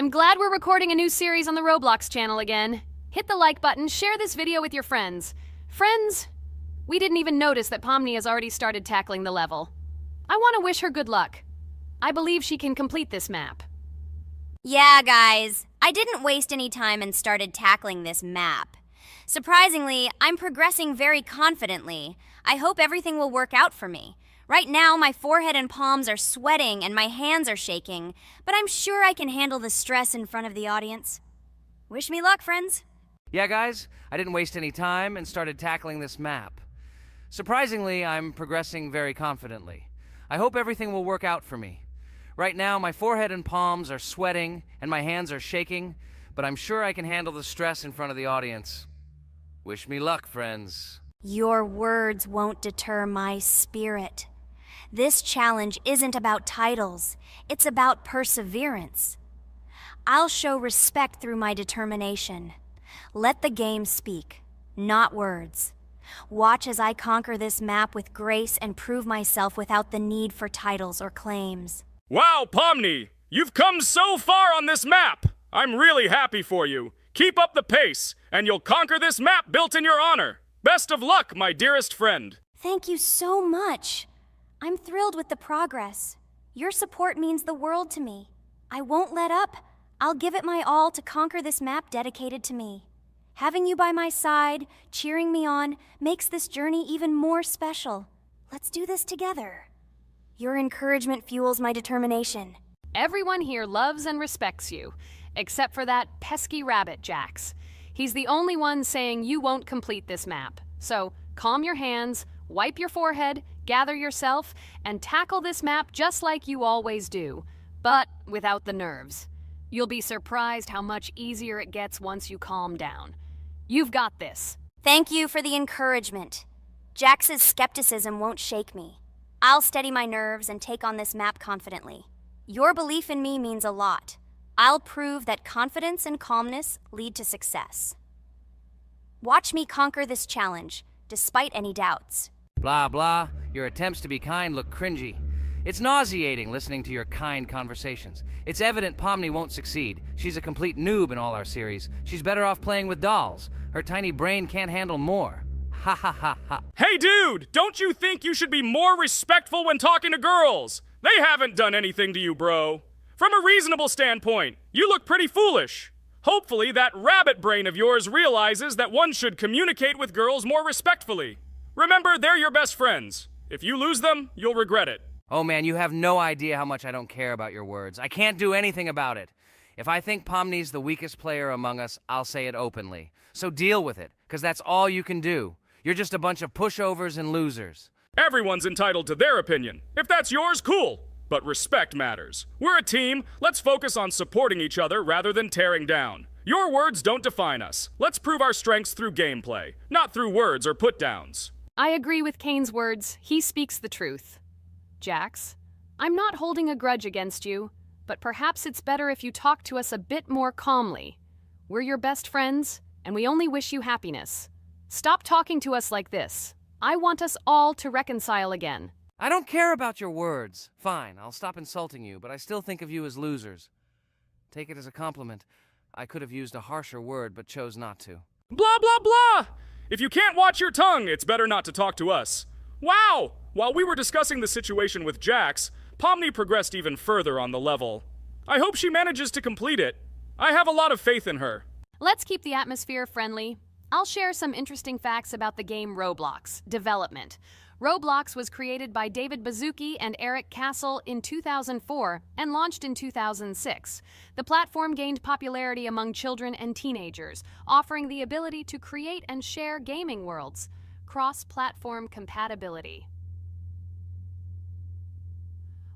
I'm glad we're recording a new series on the Roblox channel again. Hit the like button, share this video with your friends. Friends, we didn't even notice that Pomni has already started tackling the level. I want to wish her good luck. I believe she can complete this map. Yeah, guys, I didn't waste any time and started tackling this map. Surprisingly, I'm progressing very confidently. I hope everything will work out for me. Right now, my forehead and palms are sweating and my hands are shaking, but I'm sure I can handle the stress in front of the audience. Wish me luck, friends. Yeah, guys, I didn't waste any time and started tackling this map. Surprisingly, I'm progressing very confidently. I hope everything will work out for me. Right now, my forehead and palms are sweating and my hands are shaking, but I'm sure I can handle the stress in front of the audience. Wish me luck, friends. Your words won't deter my spirit. This challenge isn't about titles, it's about perseverance. I'll show respect through my determination. Let the game speak, not words. Watch as I conquer this map with grace and prove myself without the need for titles or claims. Wow, Pomni! You've come so far on this map! I'm really happy for you. Keep up the pace, and you'll conquer this map built in your honor. Best of luck, my dearest friend. Thank you so much. I'm thrilled with the progress. Your support means the world to me. I won't let up. I'll give it my all to conquer this map dedicated to me. Having you by my side, cheering me on, makes this journey even more special. Let's do this together. Your encouragement fuels my determination. Everyone here loves and respects you, except for that pesky rabbit, Jax. He's the only one saying you won't complete this map. So calm your hands, wipe your forehead, gather yourself, and tackle this map just like you always do, but without the nerves. You'll be surprised how much easier it gets once you calm down. You've got this. Thank you for the encouragement. Jax's skepticism won't shake me. I'll steady my nerves and take on this map confidently. Your belief in me means a lot. I'll prove that confidence and calmness lead to success. Watch me conquer this challenge, despite any doubts. Blah, blah. Your attempts to be kind look cringy. It's nauseating listening to your kind conversations. It's evident Pomni won't succeed. She's a complete noob in all our series. She's better off playing with dolls. Her tiny brain can't handle more. Ha ha ha ha. Hey, dude! Don't you think you should be more respectful when talking to girls? They haven't done anything to you, bro. From a reasonable standpoint, you look pretty foolish. Hopefully that rabbit brain of yours realizes that one should communicate with girls more respectfully. Remember, they're your best friends. If you lose them, you'll regret it. Oh man, you have no idea how much I don't care about your words. I can't do anything about it. If I think Pomni's the weakest player among us, I'll say it openly. So deal with it, because that's all you can do. You're just a bunch of pushovers and losers. Everyone's entitled to their opinion. If that's yours, cool. But respect matters. We're a team. Let's focus on supporting each other rather than tearing down. Your words don't define us. Let's prove our strengths through gameplay, not through words or put-downs. I agree with Kane's words. He speaks the truth. Jax, I'm not holding a grudge against you, but perhaps it's better if you talk to us a bit more calmly. We're your best friends, and we only wish you happiness. Stop talking to us like this. I want us all to reconcile again. I don't care about your words. Fine, I'll stop insulting you, but I still think of you as losers. Take it as a compliment. I could have used a harsher word, but chose not to. Blah, blah, blah! If you can't watch your tongue, it's better not to talk to us. Wow! While we were discussing the situation with Jax, Pomni progressed even further on the level. I hope she manages to complete it. I have a lot of faith in her. Let's keep the atmosphere friendly. I'll share some interesting facts about the game Roblox development. Roblox was created by David Baszucki and Eric Castle in 2004 and launched in 2006. The platform gained popularity among children and teenagers, offering the ability to create and share gaming worlds. Cross-platform compatibility.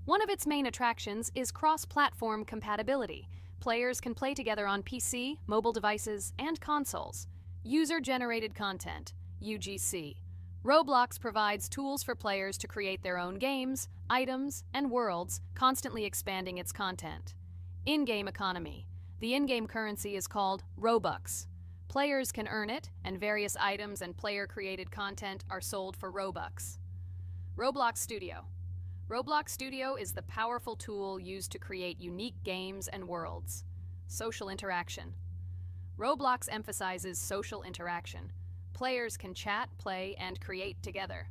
One of its main attractions is cross-platform compatibility. Players can play together on PC, mobile devices, and consoles. User-generated content, UGC. Roblox provides tools for players to create their own games, items, and worlds, constantly expanding its content. In-game economy. The in-game currency is called Robux. Players can earn it, and various items and player-created content are sold for Robux. Roblox Studio. Roblox Studio is the powerful tool used to create unique games and worlds. Social interaction. Roblox emphasizes social interaction. Players can chat, play, and create together.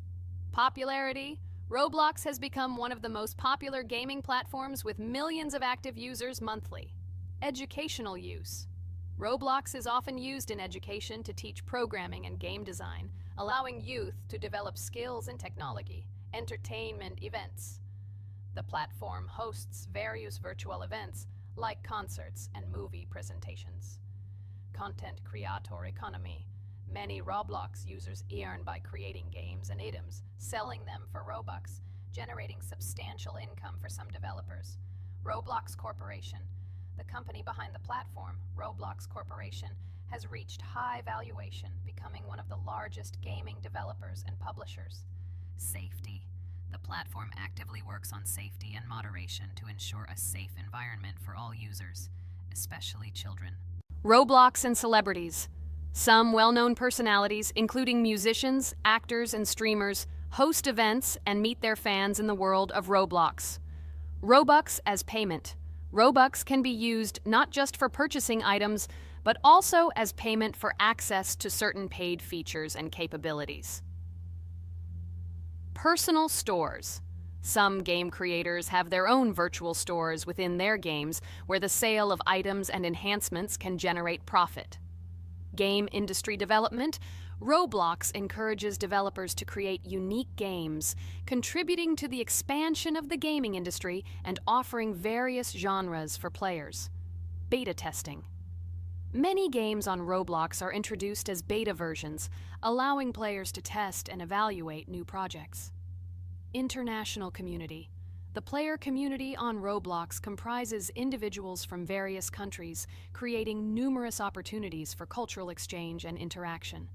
Popularity. Roblox has become one of the most popular gaming platforms with millions of active users monthly. Educational use. Roblox is often used in education to teach programming and game design, allowing youth to develop skills in technology. Entertainment events. The platform hosts various virtual events like concerts and movie presentations. Content creator economy. Many Roblox users earn by creating games and items, selling them for Robux, generating substantial income for some developers. Roblox Corporation. The company behind the platform, Roblox Corporation, has reached high valuation, becoming one of the largest gaming developers and publishers. Safety. The platform actively works on safety and moderation to ensure a safe environment for all users, especially children. Roblox and celebrities. Some well-known personalities, including musicians, actors, and streamers, host events and meet their fans in the world of Roblox. Robux as payment. Robux can be used not just for purchasing items, but also as payment for access to certain paid features and capabilities. Personal stores. Some game creators have their own virtual stores within their games where the sale of items and enhancements can generate profit. Game industry development. Roblox encourages developers to create unique games, contributing to the expansion of the gaming industry and offering various genres for players. Beta testing. Many games on Roblox are introduced as beta versions, allowing players to test and evaluate new projects. International community. The player community on Roblox comprises individuals from various countries, creating numerous opportunities for cultural exchange and interaction.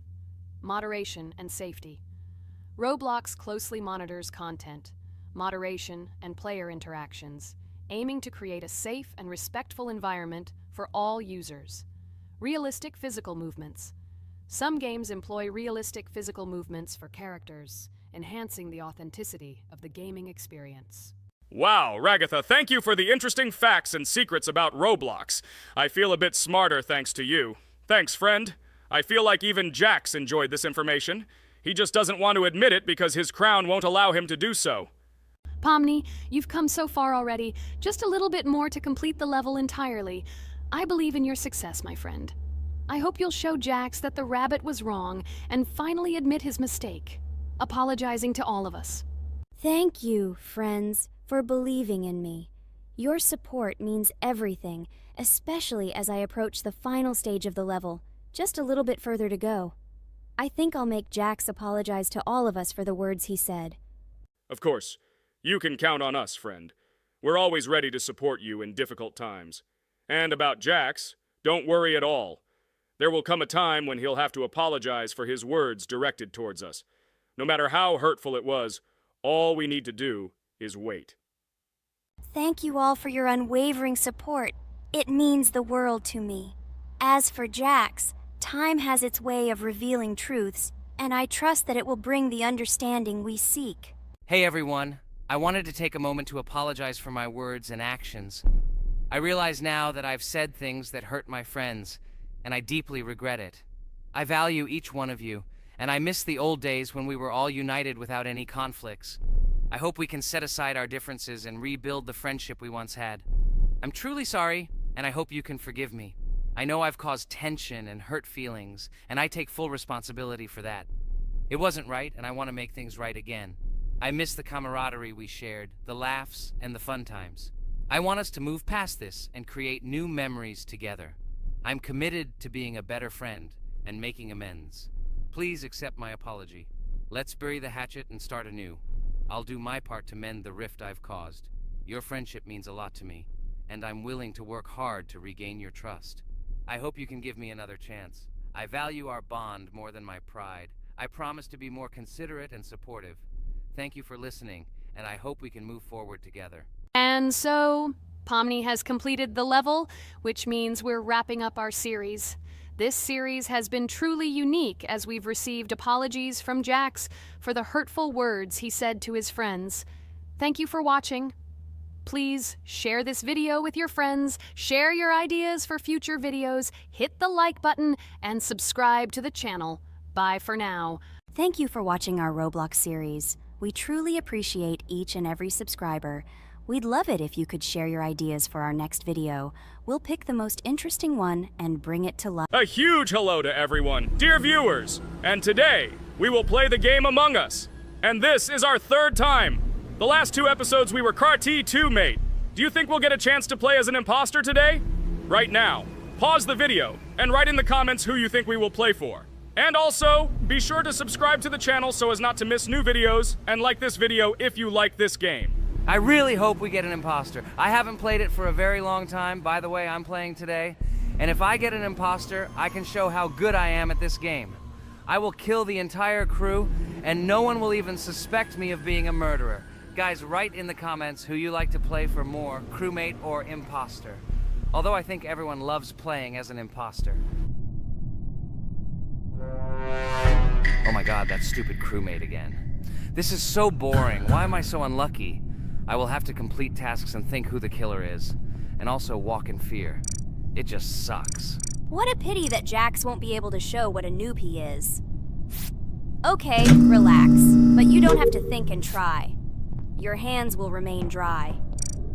Moderation and safety. Roblox closely monitors content, moderation, and player interactions, aiming to create a safe and respectful environment for all users. Realistic physical movements. Some games employ realistic physical movements for characters, enhancing the authenticity of the gaming experience. Wow, Ragatha, thank you for the interesting facts and secrets about Roblox. I feel a bit smarter thanks to you. Thanks, friend. I feel like even Jax enjoyed this information. He just doesn't want to admit it because his crown won't allow him to do so. Pomni, you've come so far already. Just a little bit more to complete the level entirely. I believe in your success, my friend. I hope you'll show Jax that the rabbit was wrong and finally admit his mistake, apologizing to all of us. Thank you, friends, for believing in me. Your support means everything, especially as I approach the final stage of the level, just a little bit further to go. I think I'll make Jax apologize to all of us for the words he said. Of course. You can count on us, friend. We're always ready to support you in difficult times. And about Jax, don't worry at all. There will come a time when he'll have to apologize for his words directed towards us. No matter how hurtful it was, all we need to do is wait. Thank you all for your unwavering support. It means the world to me. As for Jax, time has its way of revealing truths, and I trust that it will bring the understanding we seek. Hey everyone, I wanted to take a moment to apologize for my words and actions. I realize now that I've said things that hurt my friends, and I deeply regret it. I value each one of you, and I miss the old days when we were all united without any conflicts. I hope we can set aside our differences and rebuild the friendship we once had. I'm truly sorry, and I hope you can forgive me. I know I've caused tension and hurt feelings, and I take full responsibility for that. It wasn't right, and I want to make things right again. I miss the camaraderie we shared, the laughs, and the fun times. I want us to move past this and create new memories together. I'm committed to being a better friend and making amends. Please accept my apology. Let's bury the hatchet and start anew. I'll do my part to mend the rift I've caused. Your friendship means a lot to me, and I'm willing to work hard to regain your trust. I hope you can give me another chance. I value our bond more than my pride. I promise to be more considerate and supportive. Thank you for listening, and I hope we can move forward together. And so, Pomni has completed the level, which means we're wrapping up our series. This series has been truly unique as we've received apologies from Jax for the hurtful words he said to his friends. Thank you for watching. Please share this video with your friends, share your ideas for future videos, hit the like button, and subscribe to the channel. Bye for now. Thank you for watching our Roblox series. We truly appreciate each and every subscriber. We'd love it if you could share your ideas for our next video. We'll pick the most interesting one and bring it to life. A huge hello to everyone, dear viewers. And today, we will play the game Among Us. And this is our third time. The last 2 episodes we were CAR-T 2 mate. Do you think we'll get a chance to play as an imposter today? Right now, pause the video and write in the comments who you think we will play for. And also, be sure to subscribe to the channel so as not to miss new videos, and like this video if you like this game. I really hope we get an imposter. I haven't played it for a very long time. By the way, I'm playing today. And if I get an imposter, I can show how good I am at this game. I will kill the entire crew, and no one will even suspect me of being a murderer. Guys, write in the comments who you like to play for more, crewmate or imposter. Although I think everyone loves playing as an imposter. Oh my god, that stupid crewmate again. This is so boring. Why am I so unlucky? I will have to complete tasks and think who the killer is, and also walk in fear. It just sucks. What a pity that Jax won't be able to show what a noob he is. Okay, relax, but you don't have to think and try. Your hands will remain dry.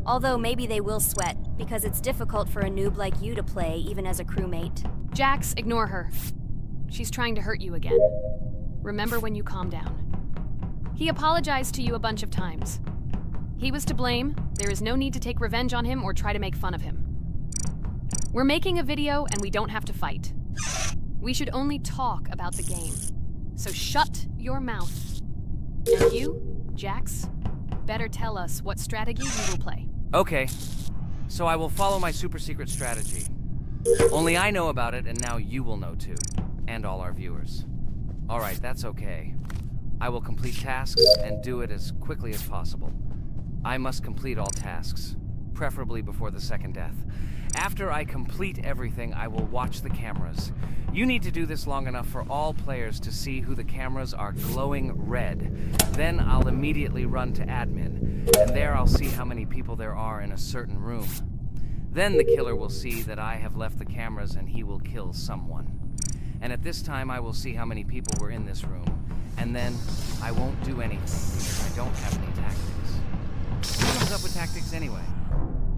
Although maybe they will sweat, because it's difficult for a noob like you to play even as a crewmate. Jax, ignore her. She's trying to hurt you again. Remember when you calm down. He apologized to you a bunch of times. He was to blame. There is no need to take revenge on him or try to make fun of him. We're making a video and we don't have to fight. We should only talk about the game. So shut your mouth. And you, Jax, better tell us what strategy you will play. Okay, so I will follow my super secret strategy. Only I know about it, and now you will know too. And all our viewers. Alright, that's okay. I will complete tasks and do it as quickly as possible. I must complete all tasks, preferably before the second death. After I complete everything, I will watch the cameras. You need to do this long enough for all players to see who the cameras are glowing red. Then I'll immediately run to admin, and there I'll see how many people there are in a certain room. Then the killer will see that I have left the cameras and he will kill someone. And at this time I will see how many people were in this room. And then I won't do anything because I don't have any tactics. Who comes up with tactics anyway?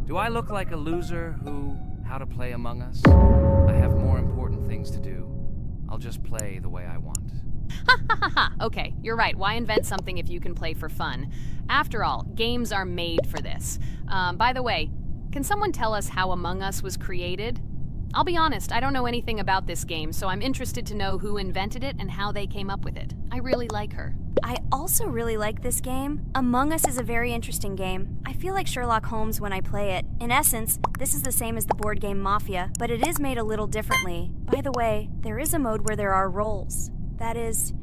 Do I look like a loser who, how to play Among Us? I have more important things to do. I'll just play the way I want. Ha ha ha ha! Okay, you're right. Why invent something if you can play for fun? After all, games are made for this. By the way, can someone tell us how Among Us was created? I'll be honest, I don't know anything about this game, so I'm interested to know who invented it and how they came up with it. I really like her. I also really like this game. Among Us is a very interesting game. I feel like Sherlock Holmes when I play it. In essence, this is the same as the board game Mafia, but it is made a little differently. By the way, there is a mode where there are roles. That is,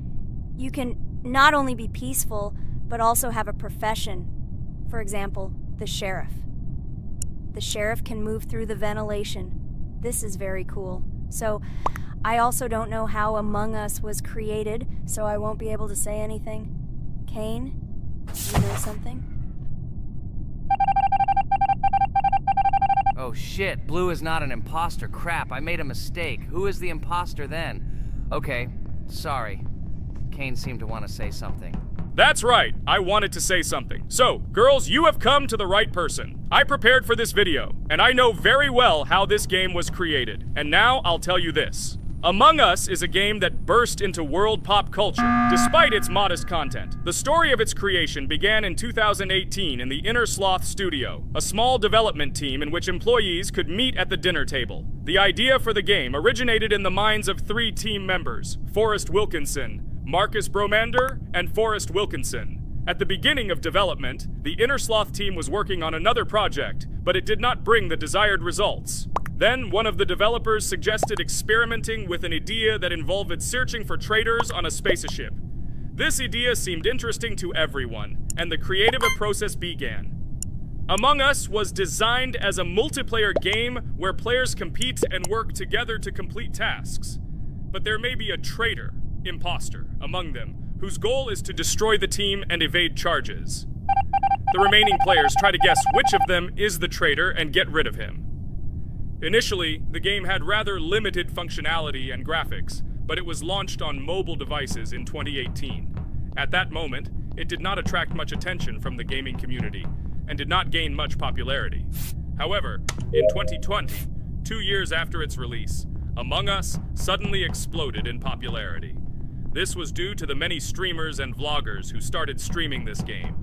you can not only be peaceful, but also have a profession. For example, the sheriff. The sheriff can move through the ventilation. This is very cool. So, I also don't know how Among Us was created, so I won't be able to say anything. Kane, you know something? Oh shit, Blue is not an imposter. Crap, I made a mistake. Who is the imposter then? Okay, sorry. Kane seemed to want to say something. That's right, I wanted to say something. So, girls, you have come to the right person. I prepared for this video, and I know very well how this game was created. And now I'll tell you this. Among Us is a game that burst into world pop culture, despite its modest content. The story of its creation began in 2018 in the Inner Sloth Studio, a small development team in which employees could meet at the dinner table. The idea for the game originated in the minds of 3 team members, Forrest Wilkinson, Marcus Bromander, and Forrest Wilkinson. At the beginning of development, the Inner Sloth team was working on another project, but it did not bring the desired results. Then, one of the developers suggested experimenting with an idea that involved searching for traitors on a spaceship. This idea seemed interesting to everyone, and the creative process began. Among Us was designed as a multiplayer game where players compete and work together to complete tasks. But there may be a traitor, imposter, among them, whose goal is to destroy the team and evade charges. The remaining players try to guess which of them is the traitor and get rid of him. Initially, the game had rather limited functionality and graphics, but it was launched on mobile devices in 2018. At that moment, it did not attract much attention from the gaming community and did not gain much popularity. However, in 2020, 2 years after its release, Among Us suddenly exploded in popularity. This was due to the many streamers and vloggers who started streaming this game.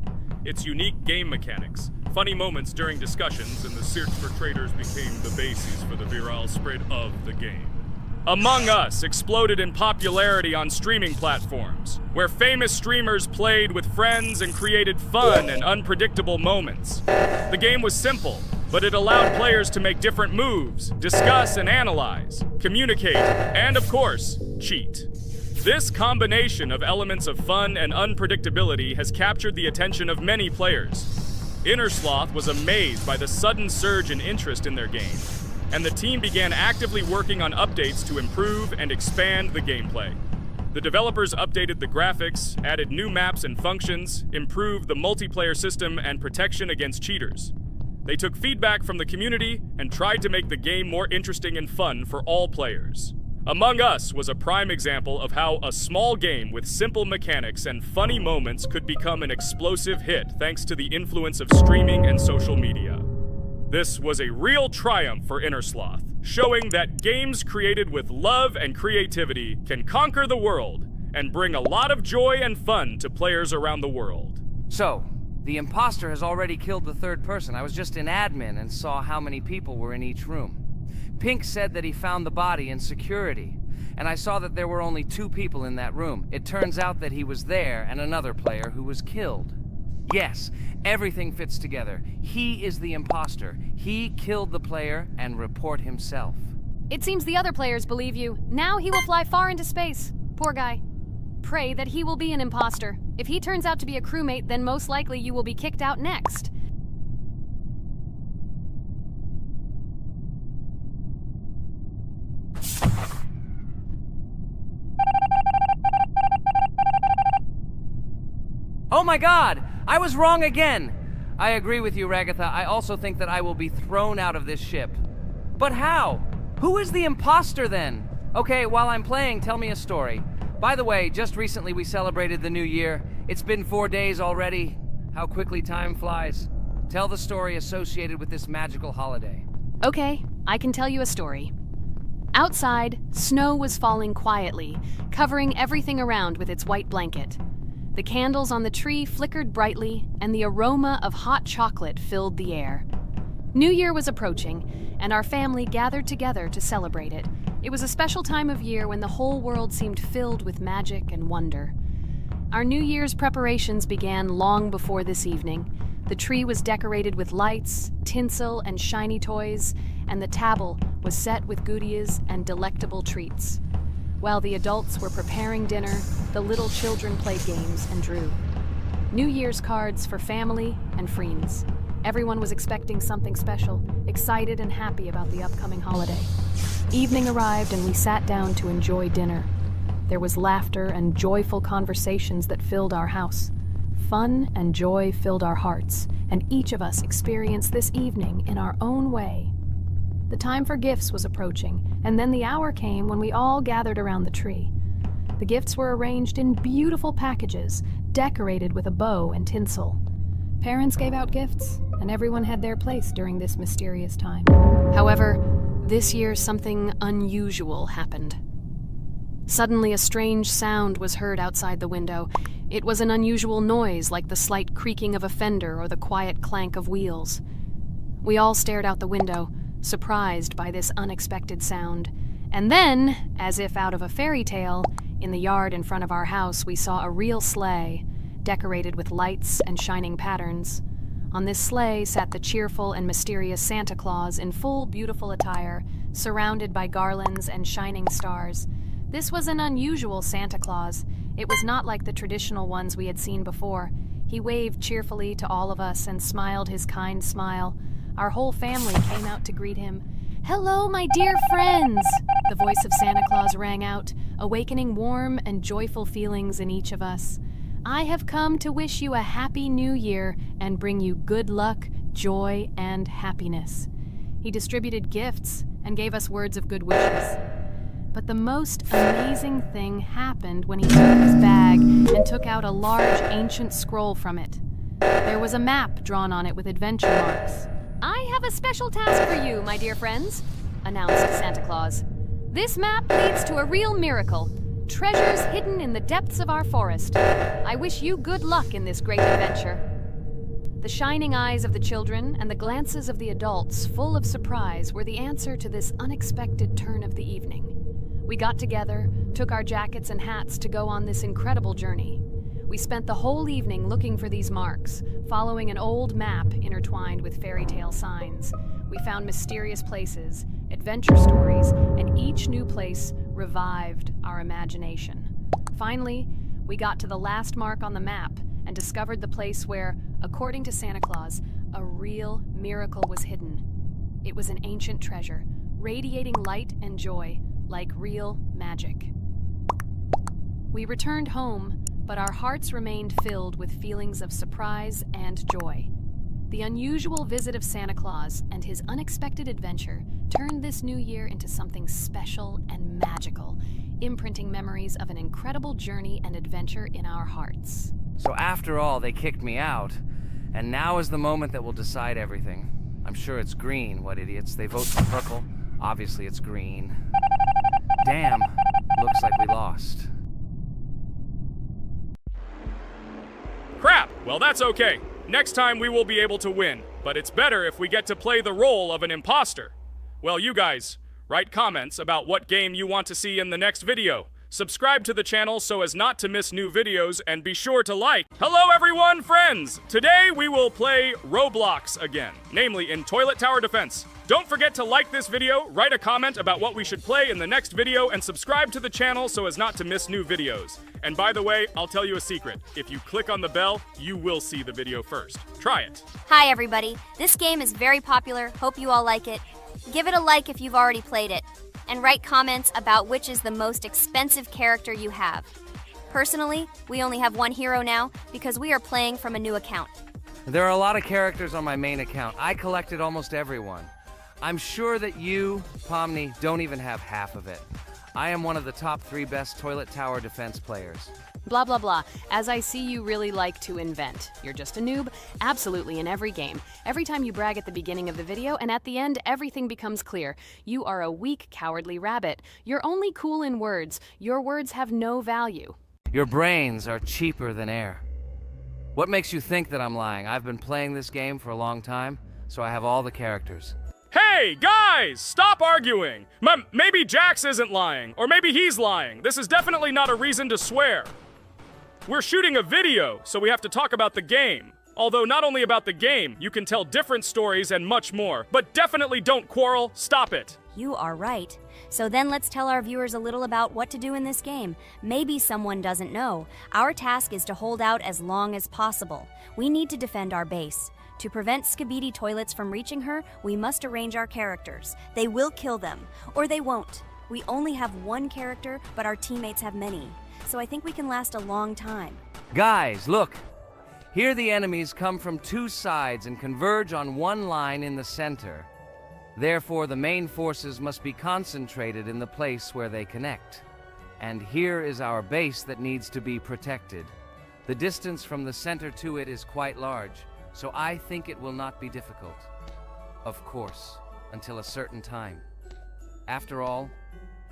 Its unique game mechanics, funny moments during discussions, and the search for traitors became the basis for the viral spread of the game. Among Us exploded in popularity on streaming platforms, where famous streamers played with friends and created fun and unpredictable moments. The game was simple, but it allowed players to make different moves, discuss and analyze, communicate, and of course, cheat. This combination of elements of fun and unpredictability has captured the attention of many players. Innersloth was amazed by the sudden surge in interest in their game, and the team began actively working on updates to improve and expand the gameplay. The developers updated the graphics, added new maps and functions, improved the multiplayer system and protection against cheaters. They took feedback from the community and tried to make the game more interesting and fun for all players. Among Us was a prime example of how a small game with simple mechanics and funny moments could become an explosive hit thanks to the influence of streaming and social media. This was a real triumph for Innersloth, showing that games created with love and creativity can conquer the world and bring a lot of joy and fun to players around the world. So, the imposter has already killed the third person. I was just in admin and saw how many people were in each room. Pink said that he found the body in security, and I saw that there were only 2 people in that room. It turns out that he was there and another player who was killed. Yes, everything fits together. He is the imposter. He killed the player and report himself. It seems the other players believe you. Now he will fly far into space. Poor guy. Pray that he will be an imposter. If he turns out to be a crewmate, then most likely you will be kicked out next. Oh my god! I was wrong again! I agree with you, Ragatha. I also think that I will be thrown out of this ship. But how? Who is the imposter then? Okay, while I'm playing, tell me a story. By the way, just recently we celebrated the new year. It's been 4 days already. How quickly time flies. Tell the story associated with this magical holiday. Okay, I can tell you a story. Outside, snow was falling quietly, covering everything around with its white blanket. The candles on the tree flickered brightly, and the aroma of hot chocolate filled the air. New Year was approaching, and our family gathered together to celebrate it. It was a special time of year when the whole world seemed filled with magic and wonder. Our New Year's preparations began long before this evening. The tree was decorated with lights, tinsel, and shiny toys, and the table was set with goodies and delectable treats. While the adults were preparing dinner, the little children played games and drew. New Year's cards for family and friends. Everyone was expecting something special, excited and happy about the upcoming holiday. Evening arrived and we sat down to enjoy dinner. There was laughter and joyful conversations that filled our house. Fun and joy filled our hearts, and each of us experienced this evening in our own way. The time for gifts was approaching, and then the hour came when we all gathered around the tree. The gifts were arranged in beautiful packages, decorated with a bow and tinsel. Parents gave out gifts, and everyone had their place during this mysterious time. However, this year something unusual happened. Suddenly a strange sound was heard outside the window. It was an unusual noise, like the slight creaking of a fender or the quiet clank of wheels. We all stared out the window, surprised by this unexpected sound. And then, as if out of a fairy tale, in the yard in front of our house we saw a real sleigh, decorated with lights and shining patterns. On this sleigh sat the cheerful and mysterious Santa Claus in full beautiful attire, surrounded by garlands and shining stars. This was an unusual Santa Claus. It was not like the traditional ones we had seen before. He waved cheerfully to all of us and smiled his kind smile. Our whole family came out to greet him. "Hello, my dear friends!" The voice of Santa Claus rang out, awakening warm and joyful feelings in each of us. I have come to wish you a happy new year and bring you good luck, joy, and happiness. He distributed gifts and gave us words of good wishes. But the most amazing thing happened when he took his bag and took out a large ancient scroll from it. There was a map drawn on it with adventure marks. I have a special task for you, my dear friends, announced Santa Claus. This map leads to a real miracle. Treasures hidden in the depths of our forest. I wish you good luck in this great adventure. The shining eyes of the children and the glances of the adults, full of surprise, were the answer to this unexpected turn of the evening. We got together, took our jackets and hats to go on this incredible journey. We spent the whole evening looking for these marks, following an old map intertwined with fairy tale signs. We found mysterious places, adventure stories, and each new place revived our imagination. Finally, we got to the last mark on the map and discovered the place where, according to Santa Claus, a real miracle was hidden. It was an ancient treasure, radiating light and joy, like real magic. We returned home, but our hearts remained filled with feelings of surprise and joy. The unusual visit of Santa Claus and his unexpected adventure turned this new year into something special and magical, imprinting memories of an incredible journey and adventure in our hearts. So after all, they kicked me out, and now is the moment that will decide everything. I'm sure it's green, what idiots. They vote for purple. Obviously it's green. Damn, looks like we lost. Crap! Well, that's okay. Next time we will be able to win, but it's better if we get to play the role of an imposter. Well, you guys, write comments about what game you want to see in the next video. Subscribe to the channel so as not to miss new videos, and be sure to like. Hello everyone, friends! Today we will play Roblox again, namely in Toilet Tower Defense. Don't forget to like this video, write a comment about what we should play in the next video, and subscribe to the channel so as not to miss new videos. And by the way, I'll tell you a secret. If you click on the bell, you will see the video first. Try it. Hi, everybody. This game is very popular. Hope you all like it. Give it a like if you've already played it. And write comments about which is the most expensive character you have. Personally, we only have one hero now because we are playing from a new account. There are a lot of characters on my main account. I collected almost everyone. I'm sure that you, Pomni, don't even have half of it. I am one of the top 3 best Toilet Tower Defense players. Blah, blah, blah. As I see you really like to invent. You're just a noob? Absolutely, in every game. Every time you brag at the beginning of the video, and at the end, everything becomes clear. You are a weak, cowardly rabbit. You're only cool in words. Your words have no value. Your brains are cheaper than air. What makes you think that I'm lying? I've been playing this game for a long time, so I have all the characters. Hey, guys! Stop arguing! Maybe Jax isn't lying, or maybe he's lying. This is definitely not a reason to swear. We're shooting a video, so we have to talk about the game. Although not only about the game, you can tell different stories and much more. But definitely don't quarrel. Stop it. You are right. So then let's tell our viewers a little about what to do in this game. Maybe someone doesn't know. Our task is to hold out as long as possible. We need to defend our base. To prevent Skibidi Toilets from reaching her, we must arrange our characters. They will kill them, or they won't. We only have one character, but our teammates have many. So I think we can last a long time. Guys, look! Here the enemies come from 2 sides and converge on one line in the center. Therefore, the main forces must be concentrated in the place where they connect. And here is our base that needs to be protected. The distance from the center to it is quite large, so I think it will not be difficult. Of course, until a certain time. After all,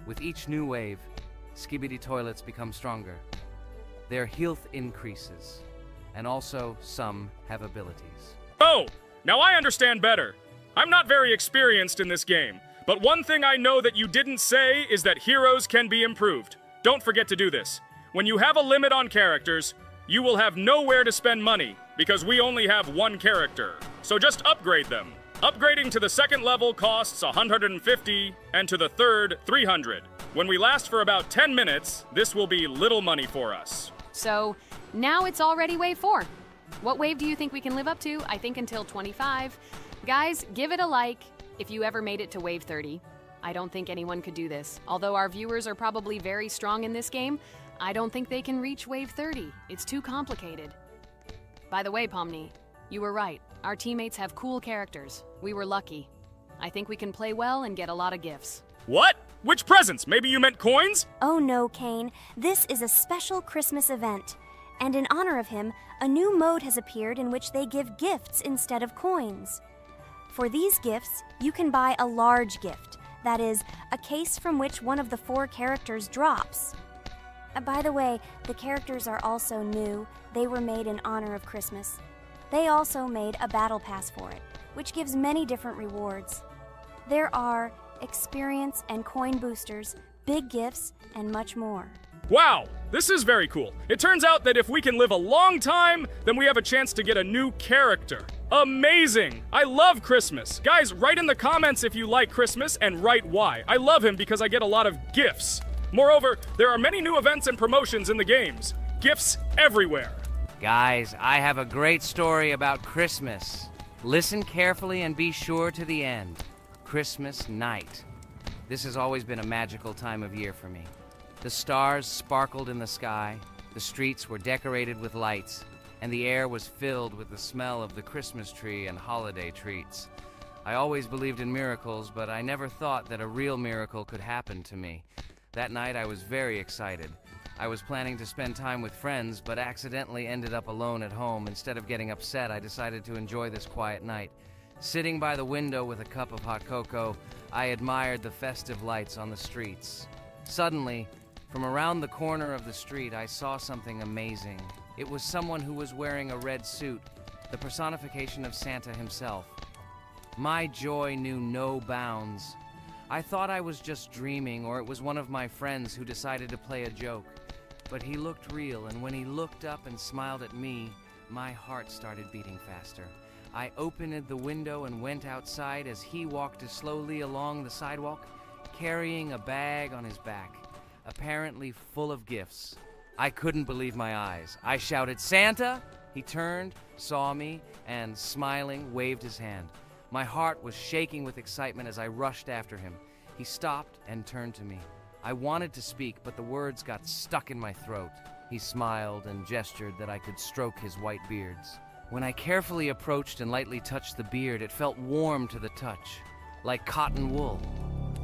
with each new wave, Skibidi Toilets become stronger. Their health increases, and also some have abilities. Oh, now I understand better. I'm not very experienced in this game, but one thing I know that you didn't say is that heroes can be improved. Don't forget to do this. When you have a limit on characters, you will have nowhere to spend money, because we only have one character. So just upgrade them. Upgrading to the 2nd level costs 150, and to the 3rd, 300. When we last for about 10 minutes, this will be little money for us. So, now it's already wave 4. What wave do you think we can live up to? I think until 25. Guys, give it a like if you ever made it to wave 30. I don't think anyone could do this. Although our viewers are probably very strong in this game, I don't think they can reach Wave 30. It's too complicated. By the way, Pomni, you were right. Our teammates have cool characters. We were lucky. I think we can play well and get a lot of gifts. What? Which presents? Maybe you meant coins? Oh no, Kane. This is a special Christmas event. And in honor of him, a new mode has appeared in which they give gifts instead of coins. For these gifts, you can buy a large gift. That is, a case from which one of the 4 characters drops. By the way, the characters are also new. They were made in honor of Christmas. They also made a battle pass for it, which gives many different rewards. There are experience and coin boosters, big gifts, and much more. Wow, this is very cool. It turns out that if we can live a long time, then we have a chance to get a new character. Amazing! I love Christmas. Guys, write in the comments if you like Christmas and write why. I love him because I get a lot of gifts. Moreover, there are many new events and promotions in the games. Gifts everywhere. Guys, I have a great story about Christmas. Listen carefully and be sure to the end. Christmas night. This has always been a magical time of year for me. The stars sparkled in the sky, the streets were decorated with lights, and the air was filled with the smell of the Christmas tree and holiday treats. I always believed in miracles, but I never thought that a real miracle could happen to me. That night I was very excited. I was planning to spend time with friends, but accidentally ended up alone at home. Instead of getting upset, I decided to enjoy this quiet night. Sitting by the window with a cup of hot cocoa, I admired the festive lights on the streets. Suddenly, from around the corner of the street, I saw something amazing. It was someone who was wearing a red suit, the personification of Santa himself. My joy knew no bounds. I thought I was just dreaming, or it was one of my friends who decided to play a joke. But he looked real, and when he looked up and smiled at me, my heart started beating faster. I opened the window and went outside as he walked slowly along the sidewalk, carrying a bag on his back, apparently full of gifts. I couldn't believe my eyes. I shouted, "Santa!" He turned, saw me, and smiling, waved his hand. My heart was shaking with excitement as I rushed after him. He stopped and turned to me. I wanted to speak, but the words got stuck in my throat. He smiled and gestured that I could stroke his white beards. When I carefully approached and lightly touched the beard, it felt warm to the touch, like cotton wool.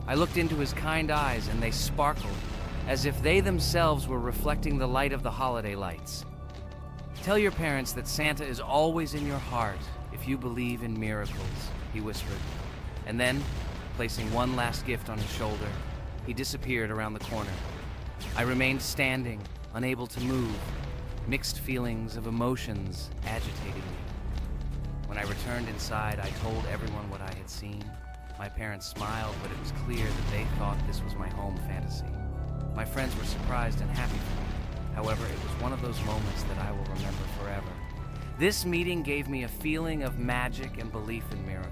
I looked into his kind eyes, and they sparkled, as if they themselves were reflecting the light of the holiday lights. "Tell your parents that Santa is always in your heart if you believe in miracles," he whispered. And then, placing one last gift on his shoulder, he disappeared around the corner. I remained standing, unable to move. Mixed feelings of emotions agitating me. When I returned inside, I told everyone what I had seen. My parents smiled, but it was clear that they thought this was my home fantasy. My friends were surprised and happy for me. However, it was one of those moments that I will remember forever. This meeting gave me a feeling of magic and belief in miracles.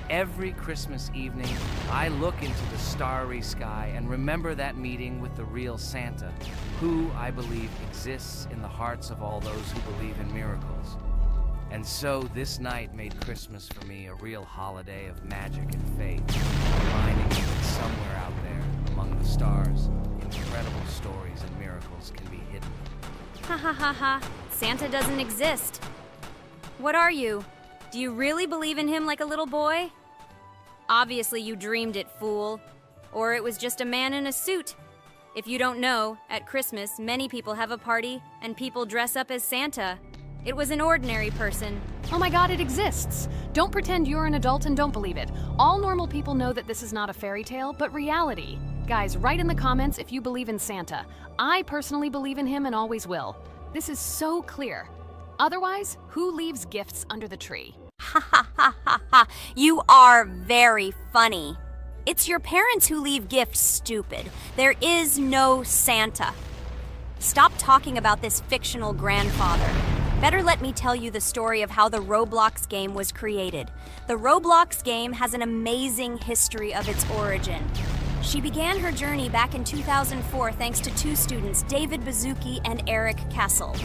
Every Christmas evening, I look into the starry sky and remember that meeting with the real Santa, who, I believe, exists in the hearts of all those who believe in miracles. And so this night made Christmas for me a real holiday of magic and faith, reminding me that somewhere out there, among the stars, incredible stories and miracles can be hidden. Ha ha ha ha. Santa doesn't exist. What are you? Do you really believe in him like a little boy? Obviously you dreamed it, fool. Or it was just a man in a suit. If you don't know, at Christmas, many people have a party and people dress up as Santa. It was an ordinary person. Oh my god, it exists! Don't pretend you're an adult and don't believe it. All normal people know that this is not a fairy tale, but reality. Guys, write in the comments if you believe in Santa. I personally believe in him and always will. This is so clear. Otherwise, who leaves gifts under the tree? Ha ha ha ha ha. You are very funny. It's your parents who leave gifts, stupid. There is no Santa. Stop talking about this fictional grandfather. Better let me tell you the story of how the Roblox game was created. The Roblox game has an amazing history of its origin. She began her journey back in 2004 thanks to 2 students, David Bazuki and Eric Castle.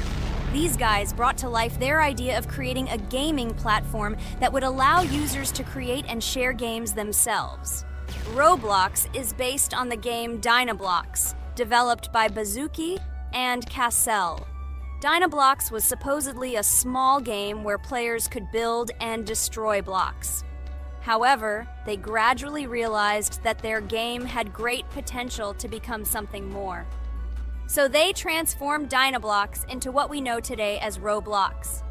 These guys brought to life their idea of creating a gaming platform that would allow users to create and share games themselves. Roblox is based on the game Dynablox. developed by Bazooki and Cassell. Dynablocks was supposedly a small game where players could build and destroy blocks. However, they gradually realized that their game had great potential to become something more. So they transformed Dynablocks into what we know today as Roblox.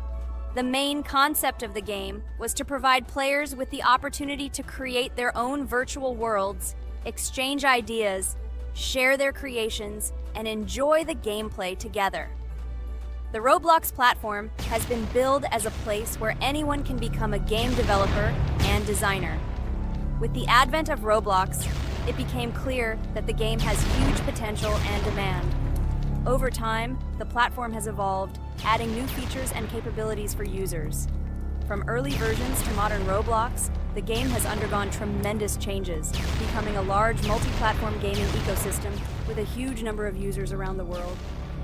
The main concept of the game was to provide players with the opportunity to create their own virtual worlds, exchange ideas, share their creations, and enjoy the gameplay together. The Roblox platform has been billed as a place where anyone can become a game developer and designer. With the advent of Roblox, it became clear that the game has huge potential and demand. Over time, the platform has evolved, adding new features and capabilities for users. From early versions to modern Roblox, the game has undergone tremendous changes, becoming a large multi-platform gaming ecosystem with a huge number of users around the world.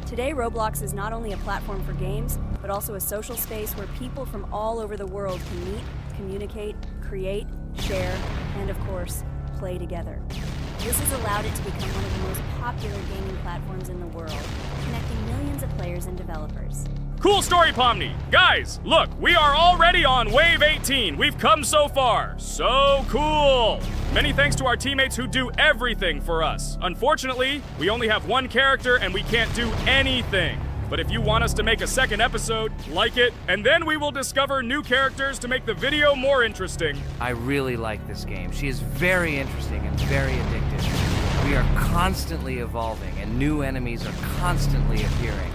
Today, Roblox is not only a platform for games, but also a social space where people from all over the world can meet, communicate, create, share, and of course, play together. This has allowed it to become one of the most popular gaming platforms in the world, connecting millions of players and developers. Cool story, Pomni. Guys, look, we are already on Wave 18. We've come so far. So cool. Many thanks to our teammates who do everything for us. Unfortunately, we only have one character and we can't do anything. But if you want us to make a second episode, like it, and then we will discover new characters to make the video more interesting. I really like this game. She is very interesting and very addictive. We are constantly evolving and new enemies are constantly appearing.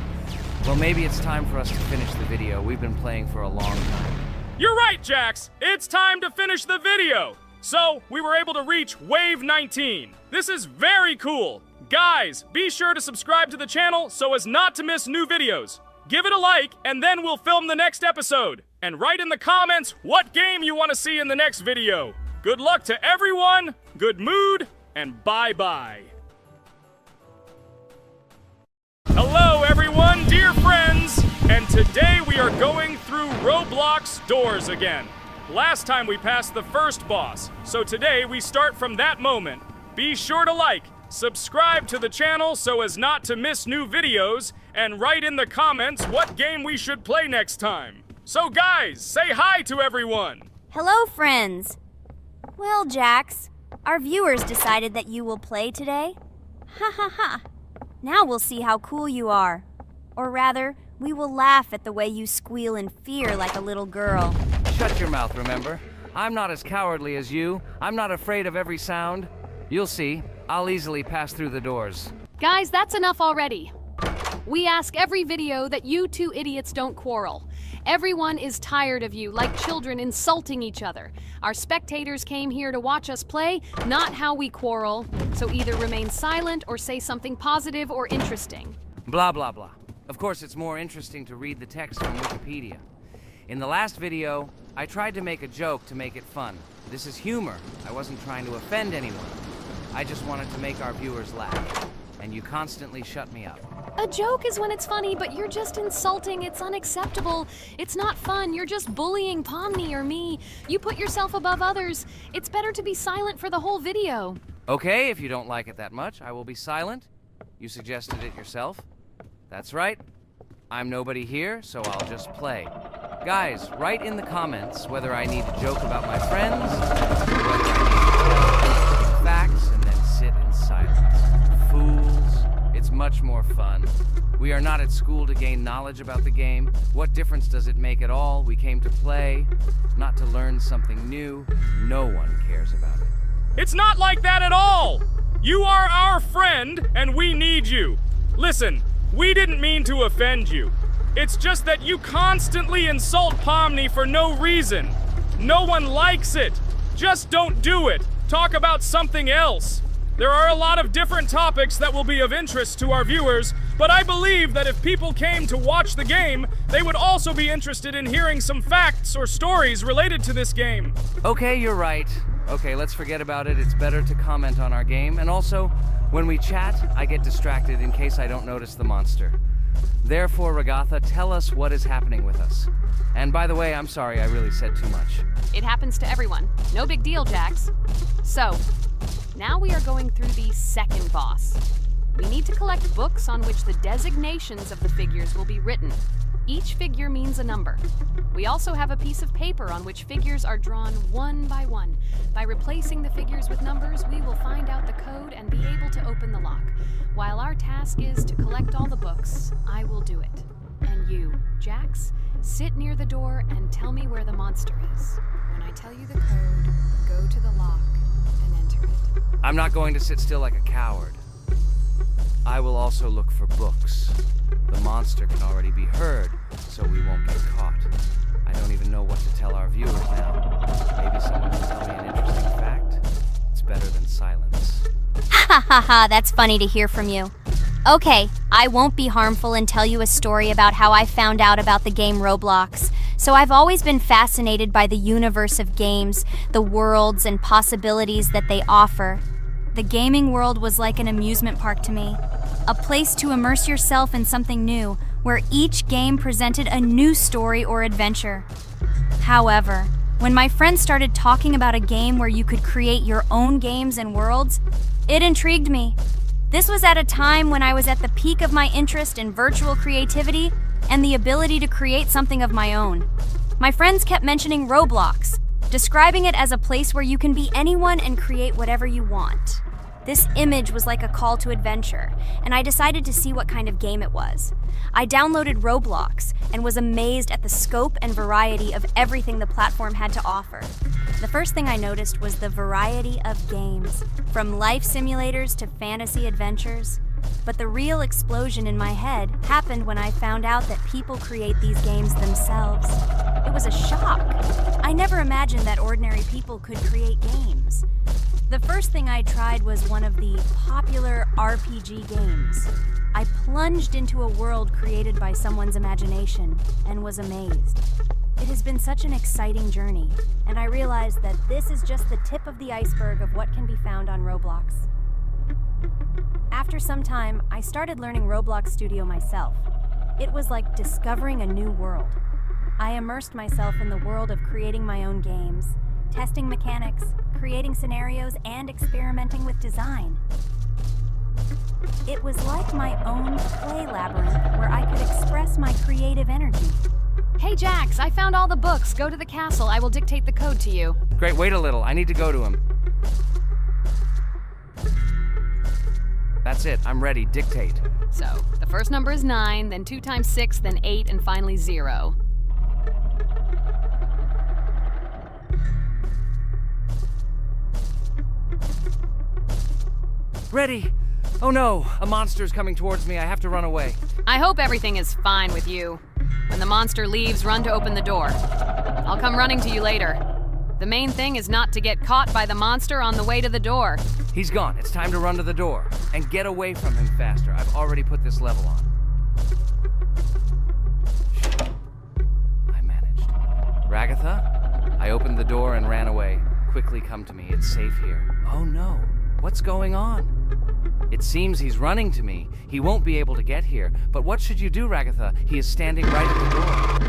Well, maybe it's time for us to finish the video. We've been playing for a long time. You're right, Jax. It's time to finish the video. So, we were able to reach Wave 19. This is very cool. Guys, be sure to subscribe to the channel so as not to miss new videos. Give it a like, and then we'll film the next episode. And write in the comments what game you want to see in the next video. Good luck to everyone, good mood, and bye-bye. Hello, everyone, dear friends, and today we are going through Roblox doors again. Last time we passed the first boss, so today we start from that moment. Be sure to like, subscribe to the channel so as not to miss new videos, and write in the comments what game we should play next time. So guys, say hi to everyone! Hello, friends! Well, Jax, our viewers decided that you will play today. Ha ha ha! Now we'll see how cool you are. Or rather, we will laugh at the way you squeal in fear like a little girl. Shut your mouth, remember? I'm not as cowardly as you. I'm not afraid of every sound. You'll see. I'll easily pass through the doors. Guys, that's enough already. We ask every video that you two idiots don't quarrel. Everyone is tired of you, like children insulting each other. Our spectators came here to watch us play, not how we quarrel. So either remain silent or say something positive or interesting. Blah, blah, blah. Of course, it's more interesting to read the text from Wikipedia. In the last video, I tried to make a joke to make it fun. This is humor. I wasn't trying to offend anyone. I just wanted to make our viewers laugh. And you constantly shut me up. A joke is when it's funny, but you're just insulting. It's unacceptable. It's not fun. You're just bullying Pomni or me. You put yourself above others. It's better to be silent for the whole video. Okay, if you don't like it that much, I will be silent. You suggested it yourself. That's right. I'm nobody here, so I'll just play. Guys, write in the comments whether I need to joke about my friends, or whether I need to facts and then sit in silence. Fools. It's much more fun. We are not at school to gain knowledge about the game. What difference does it make at all? We came to play, not to learn something new. No one cares about it. It's not like that at all! You are our friend, and we need you. Listen, we didn't mean to offend you. It's just that you constantly insult Pomni for no reason. No one likes it. Just don't do it. Talk about something else. There are a lot of different topics that will be of interest to our viewers, but I believe that if people came to watch the game, they would also be interested in hearing some facts or stories related to this game. Okay, you're right. Okay, let's forget about it. It's better to comment on our game. And also, when we chat, I get distracted in case I don't notice the monster. Therefore, Ragatha, tell us what is happening with us. And by the way, I'm sorry, I really said too much. It happens to everyone. No big deal, Jax. So, now we are going through the second boss. We need to collect books on which the designations of the figures will be written. Each figure means a number. We also have a piece of paper on which figures are drawn one by one. By replacing the figures with numbers, we will find out the code and be able to open the lock. While our task is to collect all the books, I will do it. And you, Jax, sit near the door and tell me where the monster is. When I tell you the code, go to the lock and enter it. I'm not going to sit still like a coward. I will also look for books. The monster can already be heard, so we won't get caught. I don't even know what to tell our viewers now. Maybe someone can tell me an interesting fact? It's better than silence. Ha ha ha, that's funny to hear from you. Okay, I won't be harmful and tell you a story about how I found out about the game Roblox. So I've always been fascinated by the universe of games, the worlds and possibilities that they offer. The gaming world was like an amusement park to me, a place to immerse yourself in something new, where each game presented a new story or adventure. However, when my friends started talking about a game where you could create your own games and worlds, it intrigued me. This was at a time when I was at the peak of my interest in virtual creativity and the ability to create something of my own. My friends kept mentioning Roblox, describing it as a place where you can be anyone and create whatever you want. This image was like a call to adventure, and I decided to see what kind of game it was. I downloaded Roblox and was amazed at the scope and variety of everything the platform had to offer. The first thing I noticed was the variety of games, from life simulators to fantasy adventures. But the real explosion in my head happened when I found out that people create these games themselves. It was a shock. I never imagined that ordinary people could create games. The first thing I tried was one of the popular RPG games. I plunged into a world created by someone's imagination and was amazed. It has been such an exciting journey, and I realized that this is just the tip of the iceberg of what can be found on Roblox. After some time, I started learning Roblox Studio myself. It was like discovering a new world. I immersed myself in the world of creating my own games, testing mechanics, creating scenarios, and experimenting with design. It was like my own play labyrinth where I could express my creative energy. Hey Jax, I found all the books. Go to the castle. I will dictate the code to you. Great, wait a little. I need to go to him. That's it. I'm ready. Dictate. So, the first number is 9, then 2 times 6, then 8, and finally 0. Ready! Oh no! A monster's coming towards me. I have to run away. I hope everything is fine with you. When the monster leaves, run to open the door. I'll come running to you later. The main thing is not to get caught by the monster on the way to the door. He's gone. It's time to run to the door. And get away from him faster. I've already put this level on. I managed. Ragatha? I opened the door and ran away. Quickly come to me. It's safe here. Oh no. What's going on? It seems he's running to me. He won't be able to get here. But what should you do, Ragatha? He is standing right at the door.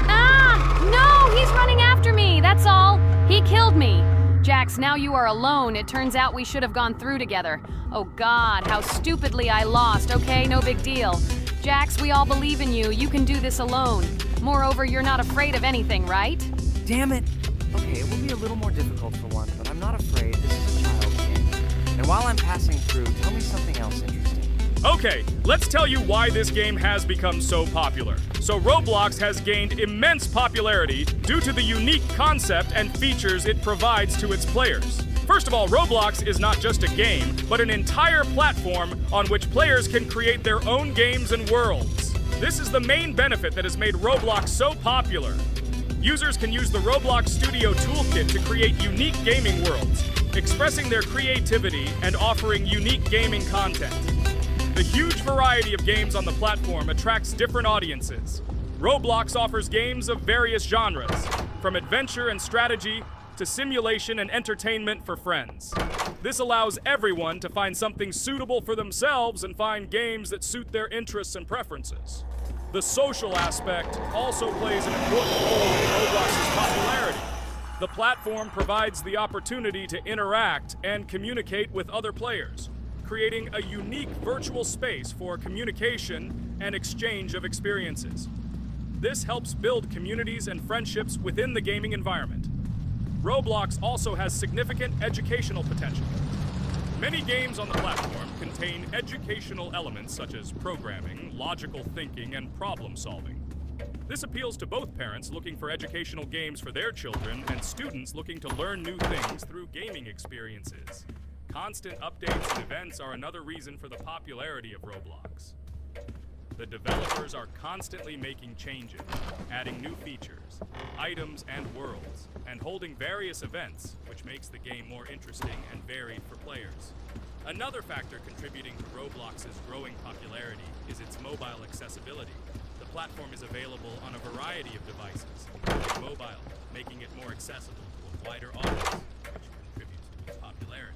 Ah! No! He's running after me! That's all! He killed me! Jax, now you are alone. It turns out we should have gone through together. Oh God, how stupidly I lost. Okay, no big deal. Jax, we all believe in you. You can do this alone. Moreover, you're not afraid of anything, right? Damn it! Okay, it will be a little more difficult for one, but I'm not afraid. This is a child's game. And while I'm passing through, tell me something else interesting. Okay, let's tell you why this game has become so popular. So Roblox has gained immense popularity due to the unique concept and features it provides to its players. First of all, Roblox is not just a game, but an entire platform on which players can create their own games and worlds. This is the main benefit that has made Roblox so popular. Users can use the Roblox Studio Toolkit to create unique gaming worlds, expressing their creativity and offering unique gaming content. The huge variety of games on the platform attracts different audiences. Roblox offers games of various genres, from adventure and strategy to simulation and entertainment for friends. This allows everyone to find something suitable for themselves and find games that suit their interests and preferences. The social aspect also plays an important role in Roblox's popularity. The platform provides the opportunity to interact and communicate with other players, creating a unique virtual space for communication and exchange of experiences. This helps build communities and friendships within the gaming environment. Roblox also has significant educational potential. Many games on the platform contain educational elements such as programming, logical thinking, and problem solving. This appeals to both parents looking for educational games for their children and students looking to learn new things through gaming experiences. Constant updates and events are another reason for the popularity of Roblox. The developers are constantly making changes, adding new features, items, and worlds, and holding various events, which makes the game more interesting and varied for players. Another factor contributing to Roblox's growing popularity is its mobile accessibility. The platform is available on a variety of devices, including mobile, making it more accessible to a wider audience, which contributes to its popularity.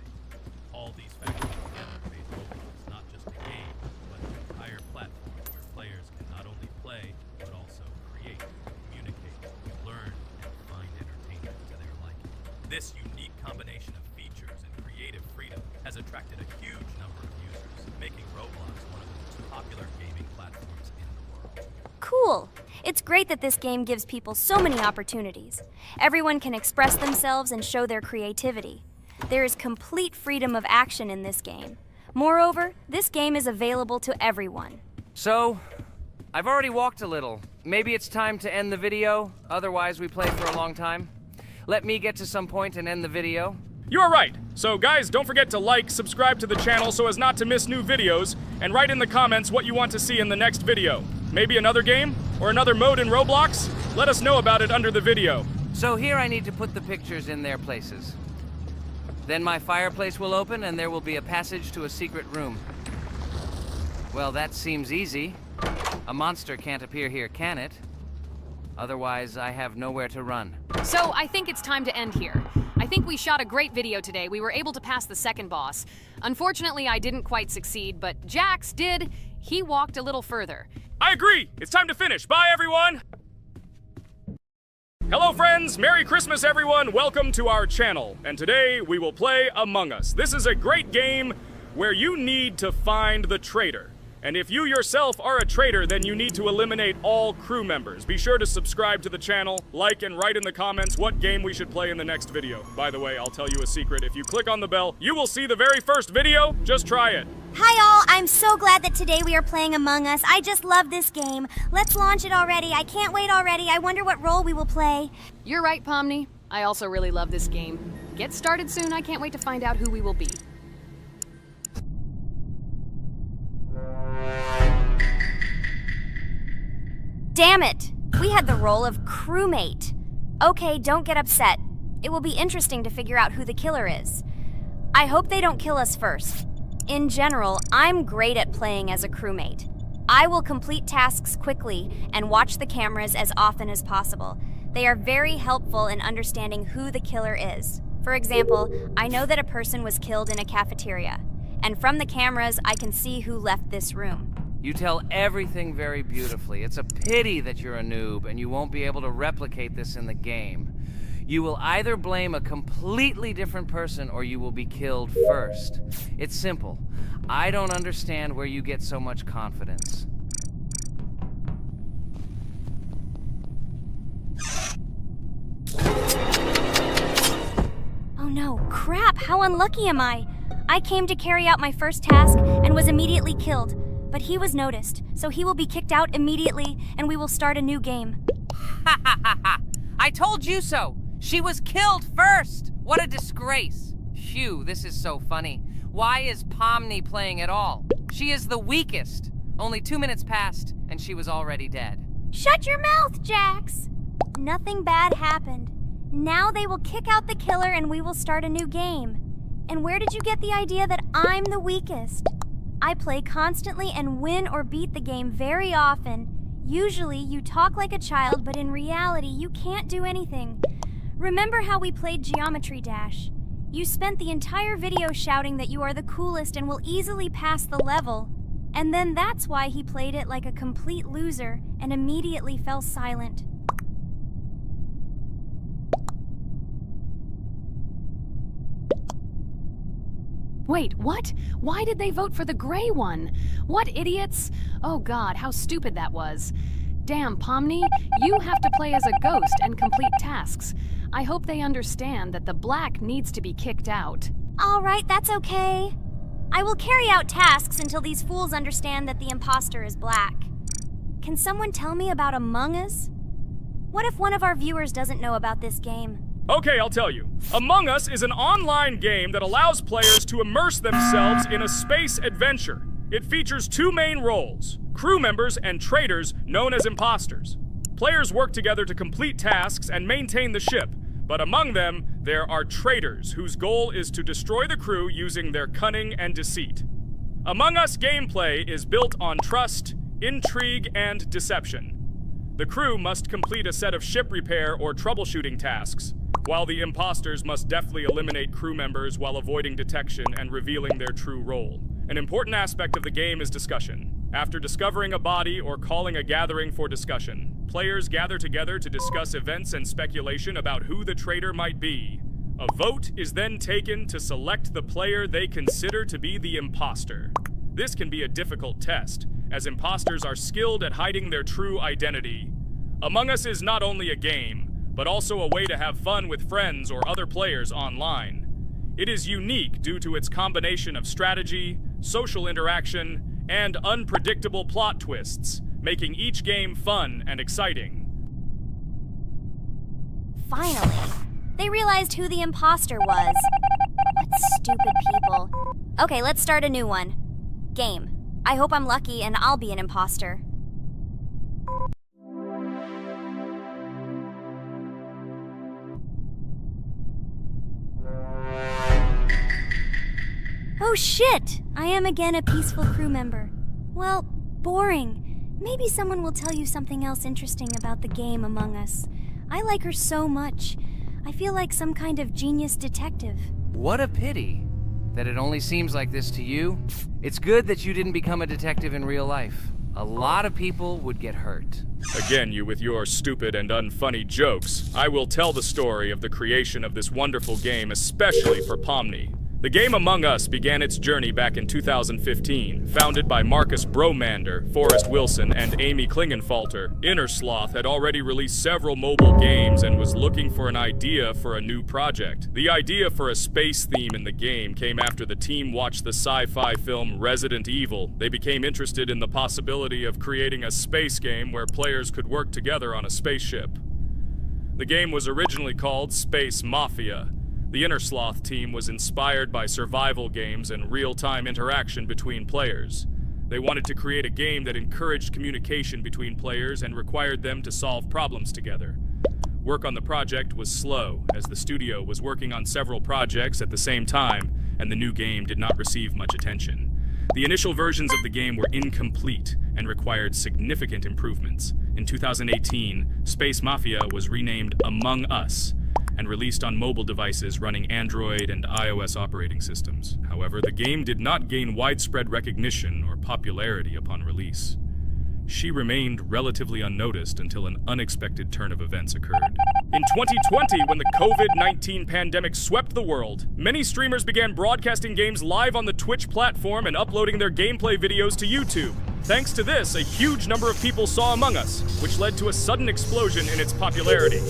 All these factors together made Roblox not just a game, but an entire platform where players can not only play, but also create, communicate, learn, and find entertainment to their liking. This unique combination of features and creative freedom has attracted a huge number of users, making Roblox one of the most popular gaming platforms in the world. Cool! It's great that this game gives people so many opportunities. Everyone can express themselves and show their creativity. There is complete freedom of action in this game. Moreover, this game is available to everyone. So, I've already walked a little. Maybe it's time to end the video, otherwise we play for a long time. Let me get to some point and end the video. You are right. So guys, don't forget to like, subscribe to the channel so as not to miss new videos, and write in the comments what you want to see in the next video. Maybe another game? Or another mode in Roblox? Let us know about it under the video. So here I need to put the pictures in their places. Then my fireplace will open and there will be a passage to a secret room. Well, that seems easy. A monster can't appear here, can it? Otherwise, I have nowhere to run. So I think it's time to end here. I think we shot a great video today. We were able to pass the second boss. Unfortunately, I didn't quite succeed, but Jax did. He walked a little further. I agree. It's time to finish. Bye, everyone. Hello, friends. Merry Christmas, everyone. Welcome to our channel. And today we will play Among Us. This is a great game where you need to find the traitor. And if you yourself are a traitor, then you need to eliminate all crew members. Be sure to subscribe to the channel, like, and write in the comments what game we should play in the next video. By the way, I'll tell you a secret. If you click on the bell, you will see the very first video. Just try it. Hi all, I'm so glad that today we are playing Among Us. I just love this game. Let's launch it already. I can't wait already. I wonder what role we will play. You're right, Pomni. I also really love this game. Get started soon. I can't wait to find out who we will be. Damn it! We had the role of crewmate. Okay, don't get upset. It will be interesting to figure out who the killer is. I hope they don't kill us first. In general, I'm great at playing as a crewmate. I will complete tasks quickly and watch the cameras as often as possible. They are very helpful in understanding who the killer is. For example, I know that a person was killed in a cafeteria, and from the cameras, I can see who left this room. You tell everything very beautifully. It's a pity that you're a noob and you won't be able to replicate this in the game. You will either blame a completely different person or you will be killed first. It's simple. I don't understand where you get so much confidence. Oh no, crap, how unlucky am I? I came to carry out my first task and was immediately killed. But he was noticed, so he will be kicked out immediately, and we will start a new game. Ha ha ha ha! I told you so! She was killed first! What a disgrace! Phew, this is so funny. Why is Pomni playing at all? She is the weakest. Only 2 minutes passed, and she was already dead. Shut your mouth, Jax! Nothing bad happened. Now they will kick out the killer and we will start a new game. And where did you get the idea that I'm the weakest? I play constantly and win or beat the game very often. Usually you talk like a child, but in reality you can't do anything. Remember how we played Geometry Dash? You spent the entire video shouting that you are the coolest and will easily pass the level. And then that's why he played it like a complete loser and immediately fell silent. Wait, what? Why did they vote for the gray one? What idiots? Oh God, how stupid that was. Damn, Pomni, you have to play as a ghost and complete tasks. I hope they understand that the black needs to be kicked out. All right, that's okay. I will carry out tasks until these fools understand that the imposter is black. Can someone tell me about Among Us? What if one of our viewers doesn't know about this game? Okay, I'll tell you. Among Us is an online game that allows players to immerse themselves in a space adventure. It features two main roles, crew members and traitors known as imposters. Players work together to complete tasks and maintain the ship, but among them, there are traitors whose goal is to destroy the crew using their cunning and deceit. Among Us gameplay is built on trust, intrigue, and deception. The crew must complete a set of ship repair or troubleshooting tasks, while the imposters must deftly eliminate crew members while avoiding detection and revealing their true role. An important aspect of the game is discussion. After discovering a body or calling a gathering for discussion, players gather together to discuss events and speculation about who the traitor might be. A vote is then taken to select the player they consider to be the imposter. This can be a difficult test, as imposters are skilled at hiding their true identity. Among Us is not only a game, but also a way to have fun with friends or other players online. It is unique due to its combination of strategy, social interaction, and unpredictable plot twists, making each game fun and exciting. Finally, they realized who the imposter was. What stupid people. Okay, let's start a new one. Game. I hope I'm lucky and I'll be an imposter. Oh shit! I am again a peaceful crew member. Well, boring. Maybe someone will tell you something else interesting about the game Among Us. I like her so much. I feel like some kind of genius detective. What a pity that it only seems like this to you. It's good that you didn't become a detective in real life. A lot of people would get hurt. Again, you with your stupid and unfunny jokes. I will tell the story of the creation of this wonderful game, especially for Pomni. The game Among Us began its journey back in 2015. Founded by Marcus Bromander, Forrest Wilson, and Amy Klingenfalter, Innersloth had already released several mobile games and was looking for an idea for a new project. The idea for a space theme in the game came after the team watched the sci-fi film Resident Evil. They became interested in the possibility of creating a space game where players could work together on a spaceship. The game was originally called Space Mafia. The Innersloth team was inspired by survival games and real-time interaction between players. They wanted to create a game that encouraged communication between players and required them to solve problems together. Work on the project was slow, as the studio was working on several projects at the same time, and the new game did not receive much attention. The initial versions of the game were incomplete and required significant improvements. In 2018, Space Mafia was renamed Among Us, and released on mobile devices running Android and iOS operating systems. However, the game did not gain widespread recognition or popularity upon release. She remained relatively unnoticed until an unexpected turn of events occurred. In 2020, when the COVID-19 pandemic swept the world, many streamers began broadcasting games live on the Twitch platform and uploading their gameplay videos to YouTube. Thanks to this, a huge number of people saw Among Us, which led to a sudden explosion in its popularity.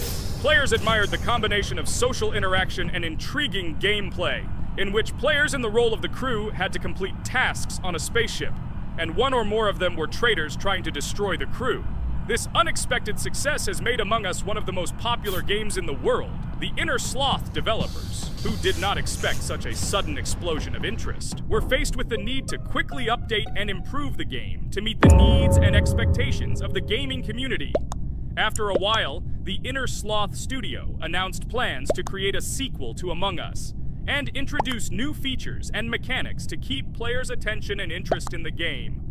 Players admired the combination of social interaction and intriguing gameplay, in which players in the role of the crew had to complete tasks on a spaceship, and one or more of them were traitors trying to destroy the crew. This unexpected success has made Among Us one of the most popular games in the world. The Innersloth developers, who did not expect such a sudden explosion of interest, were faced with the need to quickly update and improve the game to meet the needs and expectations of the gaming community. After a while, the Innersloth studio announced plans to create a sequel to Among Us and introduce new features and mechanics to keep players' attention and interest in the game.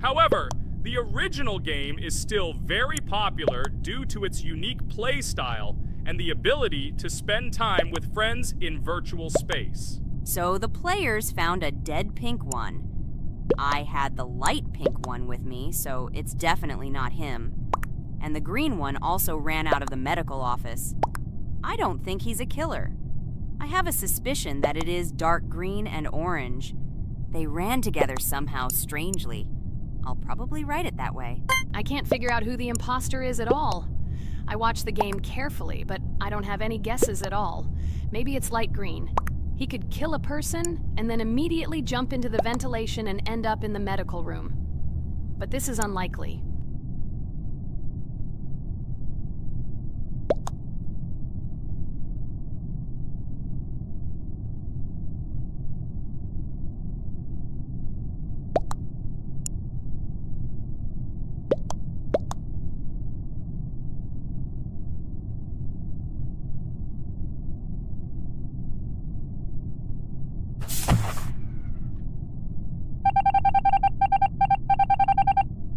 However, the original game is still very popular due to its unique play style and the ability to spend time with friends in virtual space. So the players found a dead pink one. I had the light pink one with me, so it's definitely not him. And the green one also ran out of the medical office. I don't think he's a killer. I have a suspicion that it is dark green and orange. They ran together somehow strangely. I'll probably write it that way. I can't figure out who the imposter is at all. I watched the game carefully, but I don't have any guesses at all. Maybe it's light green. He could kill a person and then immediately jump into the ventilation and end up in the medical room. But this is unlikely.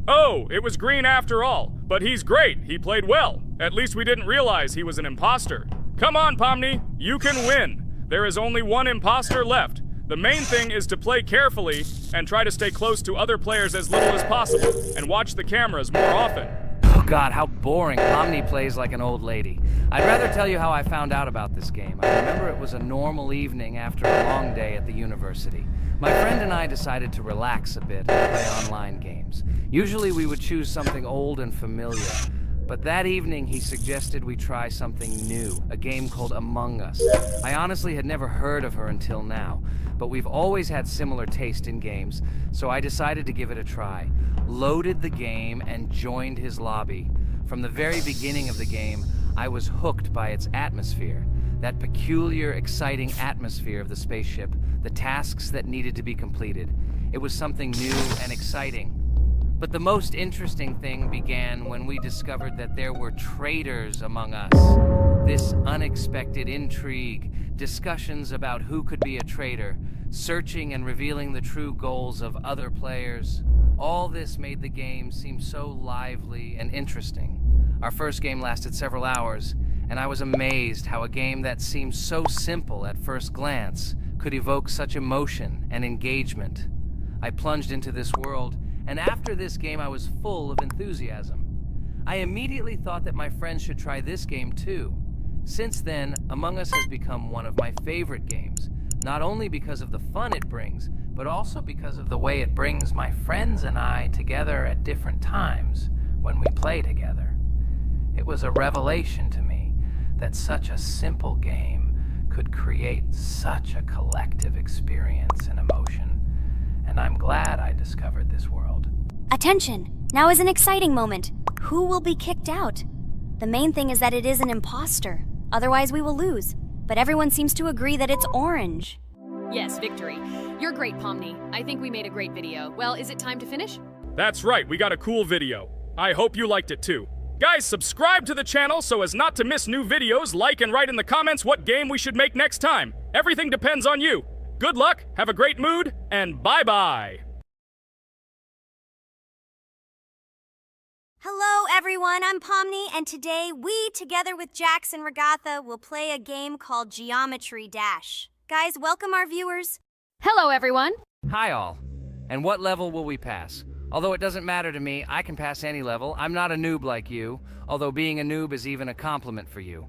Oh, it was green after all. But he's great. He played well. At least we didn't realize he was an imposter. Come on, Pomni. You can win. There is only one imposter left. The main thing is to play carefully and try to stay close to other players as little as possible and watch the cameras more often. Oh God, how boring. Pomni plays like an old lady. I'd rather tell you how I found out about this game. I remember it was a normal evening after a long day at the university. My friend and I decided to relax a bit and play online games. Usually we would choose something old and familiar, but that evening he suggested we try something new, a game called Among Us. I honestly had never heard of her until now, but we've always had similar taste in games, so I decided to give it a try. Loaded the game and joined his lobby. From the very beginning of the game, I was hooked by its atmosphere. That peculiar, exciting atmosphere of the spaceship, the tasks that needed to be completed. It was something new and exciting. But the most interesting thing began when we discovered that there were traitors among us. This unexpected intrigue, discussions about who could be a traitor, searching and revealing the true goals of other players. All this made the game seem so lively and interesting. Our first game lasted several hours, and I was amazed how a game that seemed so simple at first glance could evoke such emotion and engagement. I plunged into this world, and after this game I was full of enthusiasm. I immediately thought that my friends should try this game too. Since then, Among Us has become one of my favorite games, not only because of the fun it brings, but also because of the way it brings my friends and I together at different times when we play together. It was a revelation to me that such a simple game could create such a collective experience and emotion, and I'm glad I discovered this world. Attention! Now is an exciting moment. Who will be kicked out? The main thing is that it is an imposter. Otherwise we will lose. But everyone seems to agree that it's orange. Yes, victory. You're great, Pomni. I think we made a great video. Well, is it time to finish? That's right, we got a cool video. I hope you liked it too. Guys, subscribe to the channel so as not to miss new videos, like and write in the comments what game we should make next time. Everything depends on you. Good luck, have a great mood, and bye-bye. Hello everyone, I'm Pomni, and today we, together with Jax and Regatha, will play a game called Geometry Dash. Guys, welcome our viewers. Hello, everyone. Hi all. And what level will we pass? Although it doesn't matter to me, I can pass any level. I'm not a noob like you, although being a noob is even a compliment for you.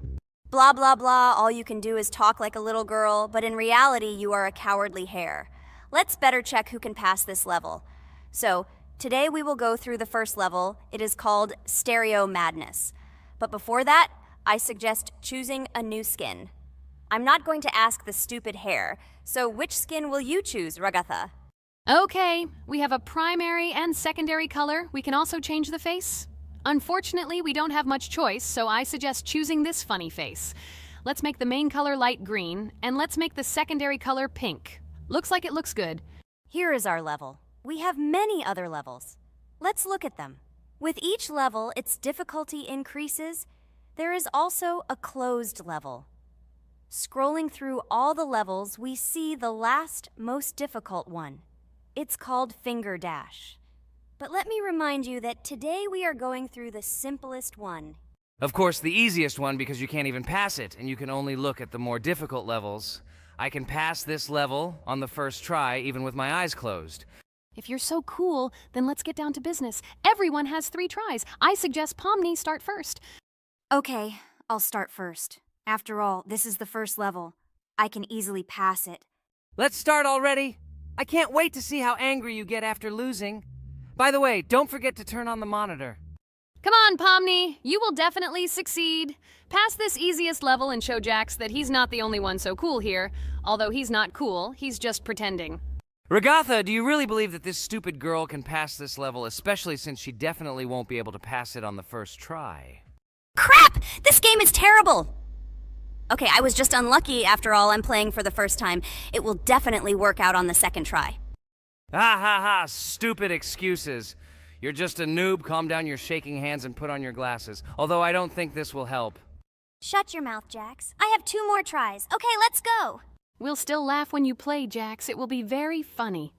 Blah blah blah, all you can do is talk like a little girl, but in reality you are a cowardly hare. Let's better check who can pass this level. So, today we will go through the first level. It is called Stereo Madness. But before that, I suggest choosing a new skin. I'm not going to ask the stupid hare, so which skin will you choose, Regatha? Okay, we have a primary and secondary color. We can also change the face. Unfortunately, we don't have much choice, so I suggest choosing this funny face. Let's make the main color light green, and let's make the secondary color pink. Looks like it looks good. Here is our level. We have many other levels. Let's look at them. With each level, its difficulty increases. There is also a closed level. Scrolling through all the levels, we see the last, most difficult one. It's called Finger Dash. But let me remind you that today we are going through the simplest one. Of course, the easiest one because you can't even pass it, and you can only look at the more difficult levels. I can pass this level on the first try, even with my eyes closed. If you're so cool, then let's get down to business. Everyone has 3 tries. I suggest Pomni start first. Okay, I'll start first. After all, this is the first level. I can easily pass it. Let's start already. I can't wait to see how angry you get after losing. By the way, don't forget to turn on the monitor. Come on, Pomni. You will definitely succeed. Pass this easiest level and show Jax that he's not the only one so cool here. Although he's not cool, he's just pretending. Ragatha, do you really believe that this stupid girl can pass this level, especially since she definitely won't be able to pass it on the first try? Crap! This game is terrible! Okay, I was just unlucky. After all, I'm playing for the first time. It will definitely work out on the second try. Ha ha ha, stupid excuses. You're just a noob, calm down your shaking hands and put on your glasses. Although I don't think this will help. Shut your mouth, Jax. I have 2 more tries. Okay, let's go! We'll still laugh when you play, Jax. It will be very funny.